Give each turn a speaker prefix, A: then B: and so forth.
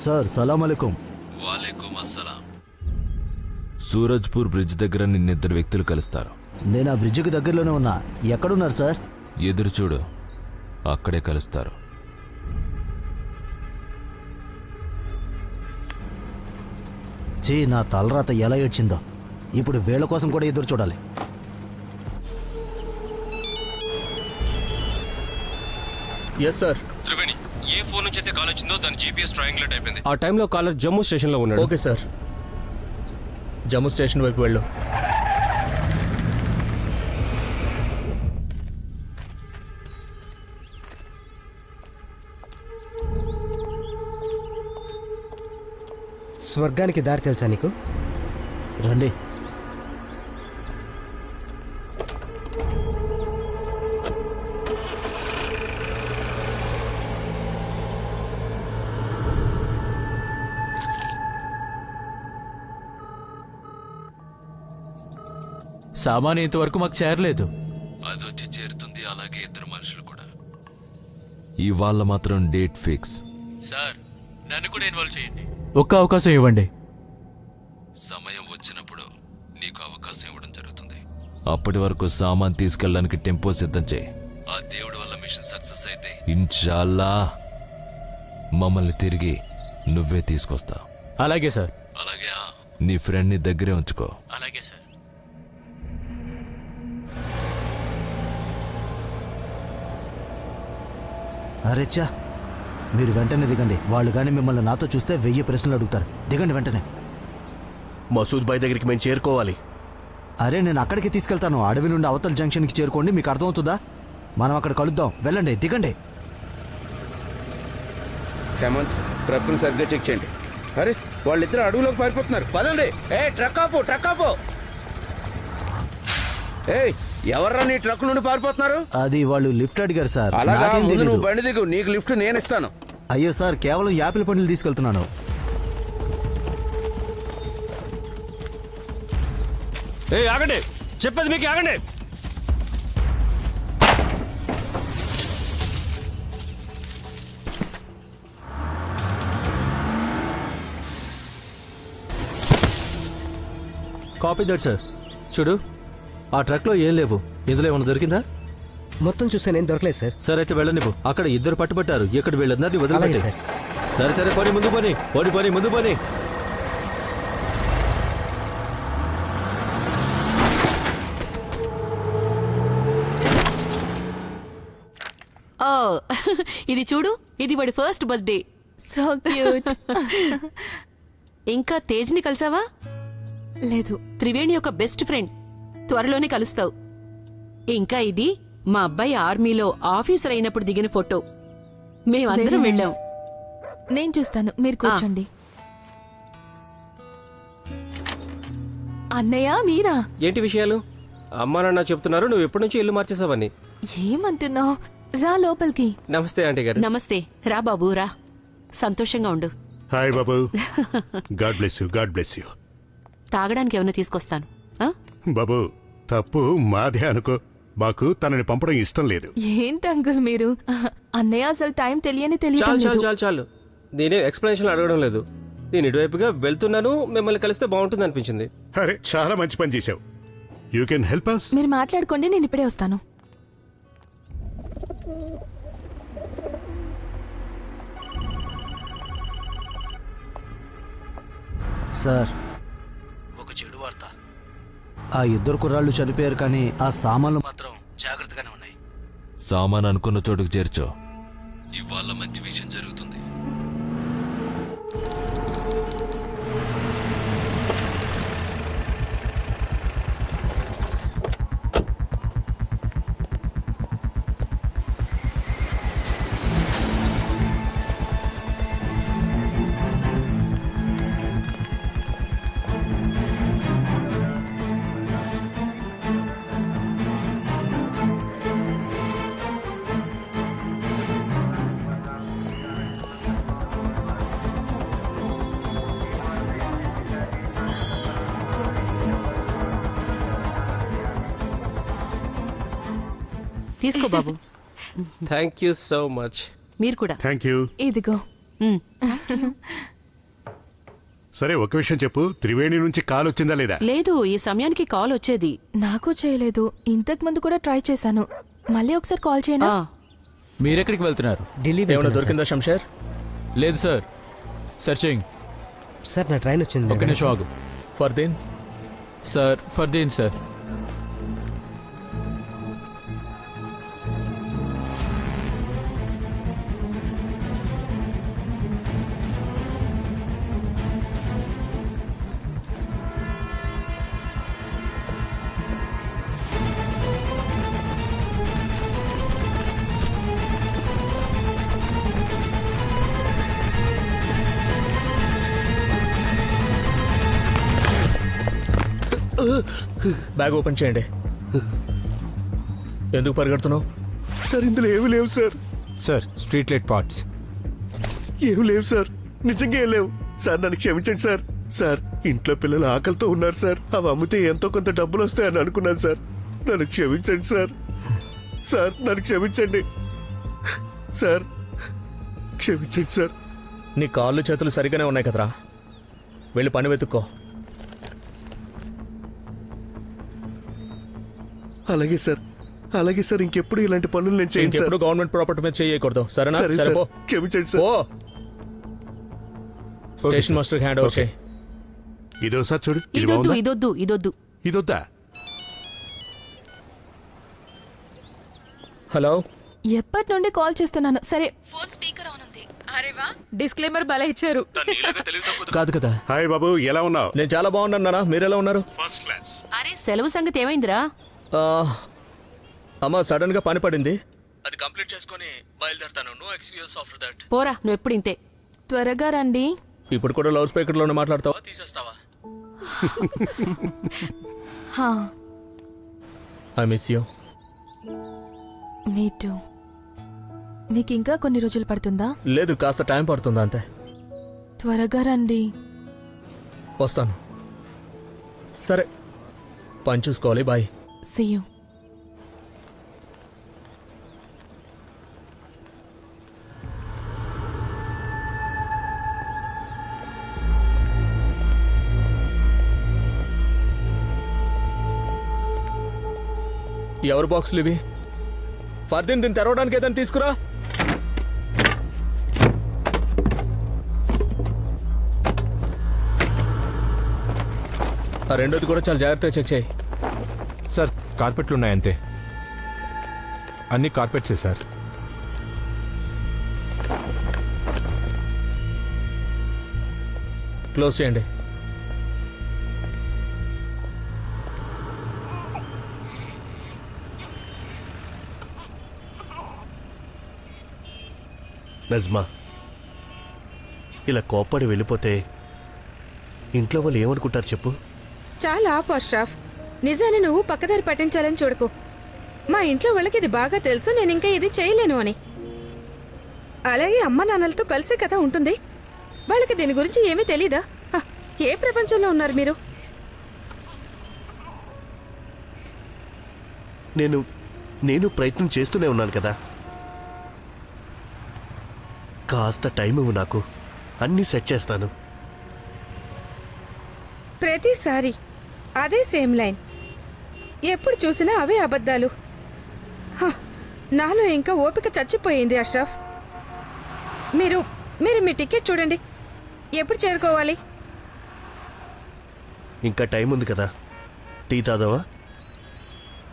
A: Sir సలాం అలైకుం.
B: వాలేకుం అస్సలాం. Surajpur bridge దగ్గర నిన్నిద్దరు వ్యక్తులు కలుస్తారు.
A: నేను ఆ బ్రిడ్జికి దగ్గరలోనే ఉన్నా. ఎక్కడున్నారు సార్?
B: ఎదురు చూడు, అక్కడే కలుస్తారు.
A: చీ, నా తలరాత ఎలా ఏడ్చిందో. ఇప్పుడు వీళ్ళ కోసం కూడా ఎదురు చూడాలి.
C: Yes sir.
D: త్రివేణి, ఏ ఫోన్ నుంచి అయితే కాల్ వచ్చిందో దాని జీపీఎస్ ట్రయాంగులేట్ అయిపోయింది.
C: ఆ టైంలో కాలర్ జమ్మూ స్టేషన్లో ఉన్నాడు. ఓకే సార్, జమ్మూ స్టేషన్ వైపు వెళ్ళు.
E: స్వర్గానికి దారి తెలుసా నీకు?
A: రండి.
F: సామాను ఇంతవరకు మాకు చేరలేదు.
B: అదొచ్చి చేరుతుంది, అలాగే ఇద్దరు మనుషులు కూడా. ఇవాళ మాత్రం డేట్ ఫిక్స్.
F: సార్, నన్ను కూడా ఇన్వాల్వ్ చేయండి. ఒక్క అవకాశం ఇవ్వండి.
B: సమయం వచ్చినప్పుడు నీకు అవకాశం ఇవ్వడం జరుగుతుంది. అప్పటి వరకు సామాన్ తీసుకెళ్ళడానికి టెంపో సిద్ధం చేయి. ఆ దేవుడి వల్ల మిషన్ సక్సెస్ అయితే ఇన్షాల్లా మమ్మల్ని తిరిగి నువ్వే తీసుకొస్తావు.
F: అలాగే సార్.
B: అలాగే నీ ఫ్రెండ్ని దగ్గరే ఉంచుకో.
F: అలాగే సార్.
A: అరేచ్చా, మీరు వెంటనే దిగండి. వాళ్ళు కానీ మిమ్మల్ని నాతో చూస్తే 1000 ప్రశ్నలు అడుగుతారు. దిగండి వెంటనే.
G: మసూద్ భాయ్ దగ్గరికి మేము చేరుకోవాలి.
A: అరే, నేను అక్కడికి తీసుకెళ్తాను. అడవి నుండి అవతల జంక్షన్కి చేరుకోండి. మీకు అర్థమవుతుందా? మనం అక్కడ కలుద్దాం. వెళ్ళండి, దిగండి.
H: హేమంత్, ట్రక్కును సరిగ్గా చెక్ చేయండి. అరే, వాళ్ళిద్దరు అడవులోకి పారిపోతున్నారు. పదండి. ట్రక్ ఆపు. ఎవర్రా నీ ట్రక్ నుండి పారిపోతున్నారు?
A: అది వాళ్ళు లిఫ్ట్ అడిగారు సార్.
H: అలాగా,
A: నాకేం
H: ముందు
A: తెలీదు.
H: నువ్వు బండి దిగు, నీకు లిఫ్ట్ నేను ఇస్తాను.
A: అయ్యో సార్, కేవలం యాపిల్ పండ్లు తీసుకెళ్తున్నాను.
C: ఆగండి, చెప్పేది మీకు ఆగండి. Copy that sir. చూడు, ఆ ట్రక్లో ఏం లేవు. ఇందులో ఏమైనా దొరికిందా?
E: మొత్తం చూసాను, ఏం దొరకలేదు సార్.
C: సరే అయితే వెళ్ళనివ్వు. అక్కడ ఇద్దరు పట్టుబట్టారు. ఎక్కడ వెళ్ళదు అది వదిలిపెట్టి.
E: సార్.
C: సరే పని ముందు పని.
I: ఇది చూడు, ఇది వాడి ఫస్ట్ బర్త్డే.
J: So cute.
I: ఇంకా తేజ్ని కలిసావా?
J: లేదు.
I: త్రివేణి యొక్క బెస్ట్ ఫ్రెండ్. త్వరలోనే కలుస్తావు. ఇంకా ఇది మా అబ్బాయి ఆర్మీలో ఆఫీసర్ అయినప్పుడు దిగిన ఫోటో. మేమందరం వెళ్ళాం.
J: నేను చూస్తాను, మీరు కూర్చోండి. అన్నయ్య, మీరా?
C: ఏంటి విషయాలు? అమ్మా నాన్న చెప్తున్నారు నువ్వు ఎప్పటి నుంచి ఇల్లు మార్చేసావని.
J: ఏమంటున్నావు? రా లోపలికి.
C: నమస్తే ఆంటీ గారు.
I: నమస్తే. రా బాబు, రా. సంతోషంగా ఉండు.
G: Hi Babu. God bless you.
I: తాగడానికి ఏమైనా తీసుకొస్తాను.
G: బాబు, తప్పు మాదే అనుకో. మాకు తనని పంపడం ఇష్టం లేదు.
J: ఏంటి అంకుల్ మీరు? అన్నయ్య అసలు టైం తెలియదు.
C: చాలు. నేనే ఎక్స్ప్లెనేషన్ అడగడం లేదు. నేను ఇటువైపుగా వెళ్తున్నాను, మిమ్మల్ని కలిస్తే బాగుంటుంది అనిపించింది.
G: అరే, చాలా మంచి పని చేశావు. You can help us.
J: మీరు మాట్లాడుకోండి, నేను ఇప్పుడే వస్తాను.
A: సార్, ఒక చెడు వార్త. ఆ ఇద్దరు కుర్రాళ్ళు చనిపోయారు, కానీ ఆ సామాన్లు మాత్రం జాగ్రత్తగానే ఉన్నాయి.
B: సామాన్ అనుకున్న చోటుకు చేర్చో. ఇవాళ మంచి విషయం జరుగుతుంది.
I: తీసుకో బాబు.
C: Thank you so much.
I: మీరు కూడా.
G: Thank you.
J: ఇదిగో.
G: సరే ఒక విషయం చెప్పు, త్రివేణి నుంచి కాల్ వచ్చిందా లేదా?
I: లేదు, ఈ సమయానికి కాల్ వచ్చేది.
J: నాకు చేయలేదు. ఇంతకు ముందు కూడా ట్రై చేశాను. మళ్ళీ ఒకసారి కాల్ చేయనా?
I: ఆ,
F: మీరెక్కడికి వెళ్తున్నారు?
E: ఢిల్లీ
C: ఏమైనా
E: వెళ్తున్నాను,
C: దొరికిందా శంషేర్?
F: లేదు సార్, సెర్చింగ్.
E: సార్ నా ట్రైన్ వచ్చింది.
F: ఒక నిమిషం ఆగు.
C: Fardeen
F: sir Fardeen sir.
C: Bag open చేయండి. ఎందుకు పరిగెడుతున్నావు?
G: సార్ ఇందులో ఏమి లేవు sir.
F: Sir street light parts.
G: ఏమి లేవు సార్, నిజంగా ఏం లేవు సార్. నన్ను క్షమించండి సార్. సార్ ఇంట్లో పిల్లలు ఆకలితో ఉన్నారు సార్. అవి అమ్మితే ఎంతో కొంత డబ్బులు వస్తాయని అనుకున్నాను సార్. నన్ను క్షమించండి సార్. సార్ నన్ను క్షమించండి సార్. క్షమించండి సార్.
C: నీ కాళ్ళు చేతులు సరిగానే ఉన్నాయి కదరా, వెళ్ళి పని వెతుక్కో.
G: అలాగే సార్, అలాగే సార్. ఇంకెప్పుడు ఇలాంటి పనులు నేను చేయను సార్.
C: ఇంకెప్పుడు గవర్నమెంట్ ప్రాపర్టీ మీద చేయకూడదు, సరేనా?
G: సరే
C: సరే,
G: సార్,
C: పో.
G: క్షమించండి సార్.
C: పో. స్టేషన్ మాస్టర్ హ్యాండ్ ఓవర్ చేయి.
G: ఇదో సార్ చూడు, ఇది
I: ఇదొద్దు
G: బాగుందా?
I: ఇదొద్దు ఇదొద్దు.
G: ఇదొద్దా?
C: హలో,
J: ఎప్పటి నుండి కాల్ చేస్తున్నాను. సరే, ఫోన్ స్పీకర్ ఆన్ ఉంది.
K: అరేవా డిస్క్లైమర్ భలే ఇచ్చారు.
F: కాదు కదా.
G: హాయ్ బాబు, ఎలా ఉన్నావు?
C: నేను చాలా బాగున్నాను నాన్న, మీరెలా ఉన్నారు?
G: First class.
I: అరే సెలవు సంగతి ఏమైందిరా?
C: అమ్మ సడన్ గా పని పడింది, అది కంప్లీట్ చేసుకొని బయలుదేరుతాను. No excuse after that.
I: పోరా, నువ్వు ఎప్పుడు ఇంతే.
J: త్వరగా రండి.
C: ఇప్పుడు కూడా లౌడ్ స్పీకర్ లోనే మాట్లాడతావా, తీసేస్తావా?
J: హా,
C: I miss you.
J: Me two. మీకు ఇంకా కొన్ని రోజులు పడుతుందా?
C: లేదు, కాస్త టైం పడుతుందా అంతే.
J: త్వరగా రండి.
C: వస్తాను. సరే, పని చూసుకోవాలి. బాయ్.
J: See you.
C: ఎవరు బాక్సులు ఇవి? ఫర్దీన్, దీన్ని తెరవడానికి ఏదైనా తీసుకురా. ఆ రెండోది కూడా చాలా జాగ్రత్తగా చెక్ చేయి.
F: సార్ కార్పెట్లు ఉన్నాయంతే, అన్ని కార్పెట్సే సార్.
C: క్లోజ్ చేయండి.
G: నజ్మా, ఇలా కోప్పడి వెళ్ళిపోతే ఇంట్లో వాళ్ళు ఏమనుకుంటారు చెప్పు?
K: చాలా ఆపు అష్రాఫ్. నిజాన్ని నువ్వు పక్కదారి పట్టించాలని చూడకు. మా ఇంట్లో వాళ్ళకి ఇది బాగా తెలుసు, నేను ఇంకా ఇది చేయలేను అని. అలాగే అమ్మ నాన్నలతో కలిసే కదా ఉంటుంది. వాళ్ళకి దీని గురించి ఏమీ తెలీదా? హ, ఏ ప్రపంచంలో ఉన్నారు మీరు?
G: నేను ప్రయత్నం చేస్తూనే ఉన్నాను కదా. కాస్త టైం ఇవ్వు నాకు, అన్నీ సెట్ చేస్తాను.
K: ప్రతిసారి అదే సేమ్ లైన్, ఎప్పుడు చూసినా అవే అబద్ధాలు. హ, నాలో ఇంకా ఓపిక చచ్చిపోయింది అష్రఫ్. మీరు మీ టికెట్ చూడండి, ఎప్పుడు చేరుకోవాలి?
G: ఇంకా టైం ఉంది కదా, టీ తాదావా?